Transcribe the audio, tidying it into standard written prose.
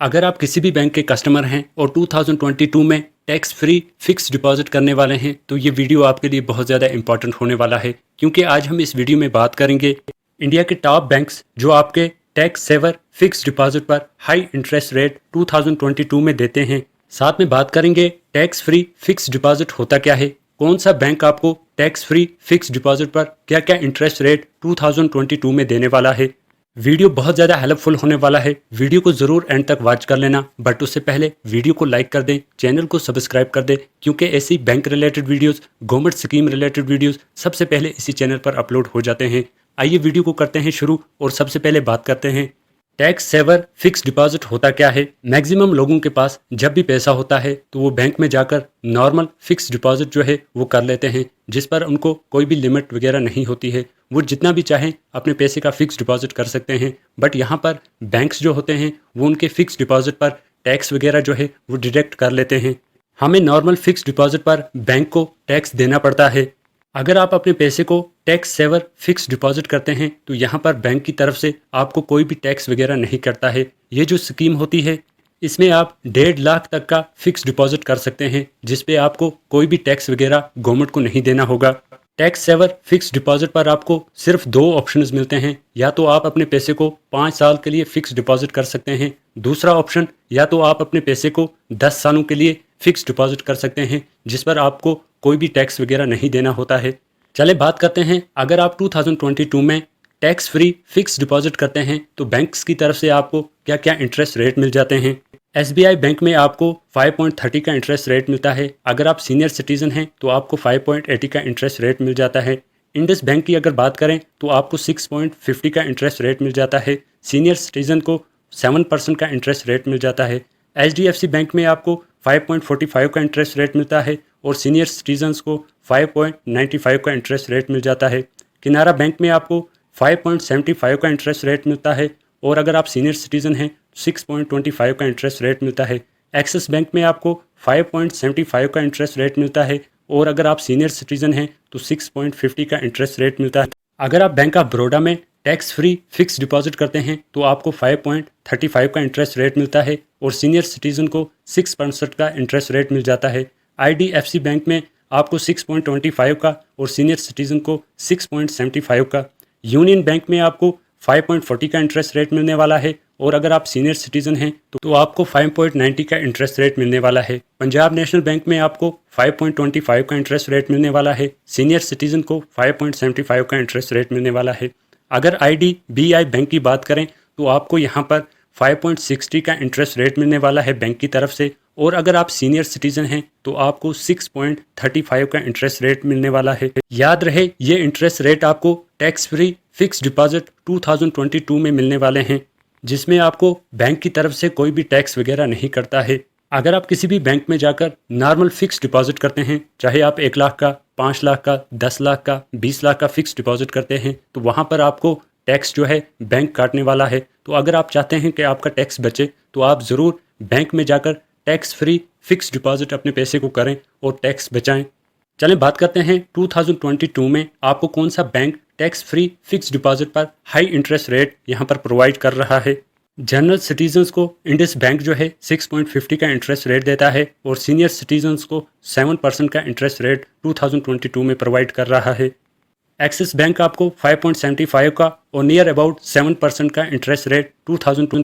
अगर आप किसी भी बैंक के कस्टमर हैं और 2022 में टैक्स फ्री फिक्स डिपॉजिट करने वाले हैं तो ये वीडियो आपके लिए बहुत ज़्यादा इंपॉर्टेंट होने वाला है, क्योंकि आज हम इस वीडियो में बात करेंगे इंडिया के टॉप बैंक्स जो आपके टैक्स सेवर फिक्स डिपॉजिट पर हाई इंटरेस्ट रेट 2022 में देते हैं। साथ में बात करेंगे टैक्स फ्री फिक्स डिपॉजिट होता क्या है, कौन सा बैंक आपको टैक्स फ्री फिक्स डिपॉजिट पर क्या क्या इंटरेस्ट रेट 2022 में देने वाला है। वीडियो बहुत ज़्यादा हेल्पफुल होने वाला है, वीडियो को ज़रूर एंड तक वॉच कर लेना। बट उससे पहले वीडियो को लाइक कर दें, चैनल को सब्सक्राइब कर दें, क्योंकि ऐसी bank related videos, government scheme related videos सबसे पहले इसी चैनल पर अपलोड हो जाते हैं। आइए वीडियो को करते हैं शुरू और सबसे पहले बात करते हैं टैक्स सेवर फिक्स डिपॉजिट होता क्या है। मैक्सिमम लोगों के पास जब भी पैसा होता है तो वो बैंक में जाकर नॉर्मल फिक्स डिपॉजिट जो है वो कर लेते हैं, जिस पर उनको कोई भी लिमिट वगैरह नहीं होती है। वो जितना भी चाहें अपने पैसे का फिक्स डिपॉजिट कर सकते हैं। बट यहाँ पर बैंक्स जो होते हैं वो उनके फिक्स डिपॉजिट पर टैक्स वगैरह जो है वो डिडक्ट कर लेते हैं। हमें नॉर्मल फिक्स डिपॉजिट पर बैंक को टैक्स देना पड़ता है। अगर आप अपने पैसे को टैक्स सेवर फिक्स डिपॉजिट करते हैं तो यहाँ पर बैंक की तरफ से आपको कोई भी टैक्स वगैरह नहीं करता है। ये जो स्कीम होती है इसमें आप 1.5 लाख तक का फिक्स डिपॉजिट कर सकते हैं, जिस पे आपको कोई भी टैक्स वगैरह गवर्नमेंट को नहीं देना होगा। टैक्स सेवर फिक्स डिपॉजिट पर आपको सिर्फ 2 ऑप्शंस मिलते हैं, या तो आप अपने पैसे को 5 साल के लिए फिक्स डिपॉजिट कर सकते हैं, दूसरा ऑप्शन या तो आप अपने पैसे को 10 सालों के लिए फिक्स डिपॉजिट कर सकते हैं, जिस पर आपको कोई भी टैक्स वगैरह नहीं देना होता है। चले बात करते हैं, अगर आप 2022 में टैक्स फ्री फिक्स डिपॉजिट करते हैं तो बैंक्स की तरफ से आपको क्या क्या इंटरेस्ट रेट मिल जाते हैं। SBI बैंक में आपको 5.30 का इंटरेस्ट रेट मिलता है। अगर आप सीनियर सिटीजन हैं तो आपको 5.80 का इंटरेस्ट रेट मिल जाता है। इंडस बैंक की अगर बात करें तो आपको 6.50 का इंटरेस्ट रेट मिल जाता है। सीनियर सिटीजन को 7% का इंटरेस्ट रेट मिल जाता है। HDFC बैंक में आपको 5.45 का इंटरेस्ट रेट मिलता है और सीनियर सिटीजन्स को 5.95 का इंटरेस्ट रेट मिल जाता है। किनारा बैंक में आपको 5.75 का इंटरेस्ट रेट मिलता है और अगर आप सीनियर सिटीजन हैं 6.25 का इंटरेस्ट रेट मिलता है। एक्सिस बैंक में आपको 5.75 का इंटरेस्ट रेट मिलता है और अगर आप सीनियर सिटीजन हैं तो 6.50 का इंटरेस्ट रेट मिलता है। अगर आप बैंक ऑफ बड़ौदा में टैक्स फ्री फिक्स डिपॉजिट करते हैं तो आपको 5.35 का इंटरेस्ट रेट मिलता है और सीनियर सिटीजन को 6% का इंटरेस्ट रेट मिल जाता है। IDFC बैंक में आपको 6.25 का और सीनियर सिटीजन को 6.75 का। यूनियन बैंक में आपको 5.40 का इंटरेस्ट रेट मिलने वाला है और अगर आप सीनियर सिटीजन हैं तो आपको 5.90 का इंटरेस्ट रेट मिलने वाला है। पंजाब नेशनल बैंक में आपको 5.25 का इंटरेस्ट रेट मिलने वाला है। सीनियर सिटीजन को 5.75 का इंटरेस्ट रेट मिलने वाला है। अगर IDBI बैंक की बात करें तो आपको यहाँ पर 5.60 का इंटरेस्ट रेट मिलने वाला है बैंक की तरफ से और अगर आप सीनियर सिटीजन हैं तो आपको 6.35 का इंटरेस्ट रेट मिलने वाला है। याद रहे ये इंटरेस्ट रेट आपको टैक्स फ्री फिक्स डिपॉजिट 2022 में मिलने वाले हैं, जिसमें आपको बैंक की तरफ से कोई भी टैक्स वगैरह नहीं करता है। अगर आप किसी भी बैंक में जाकर नॉर्मल फिक्स डिपॉजिट करते हैं, चाहे आप 1 लाख का, 5 लाख का, 10 लाख का, 20 लाख का फिक्स डिपॉजिट करते हैं तो वहाँ पर आपको टैक्स जो है बैंक काटने वाला है। तो अगर आप चाहते हैं कि आपका टैक्स बचे तो आप ज़रूर बैंक में जाकर टैक्स फ्री फिक्स डिपॉजिट अपने पैसे को करें और टैक्स बचाएं। चलें बात करते हैं 2022 में आपको कौन सा bank tax free fix deposit पर हाई इंटरेस्ट रेट यहाँ पर प्रोवाइड कर रहा है। जनरल सिटीजन्स को इंडस बैंक जो है 6.50 का इंटरेस्ट रेट देता है और सीनियर सिटीजन्स को 7% का इंटरेस्ट रेट 2022 में प्रोवाइड कर रहा है। एक्सिस बैंक आपको 5.75 का और नियर अबाउट 7% का इंटरेस्ट रेट 2022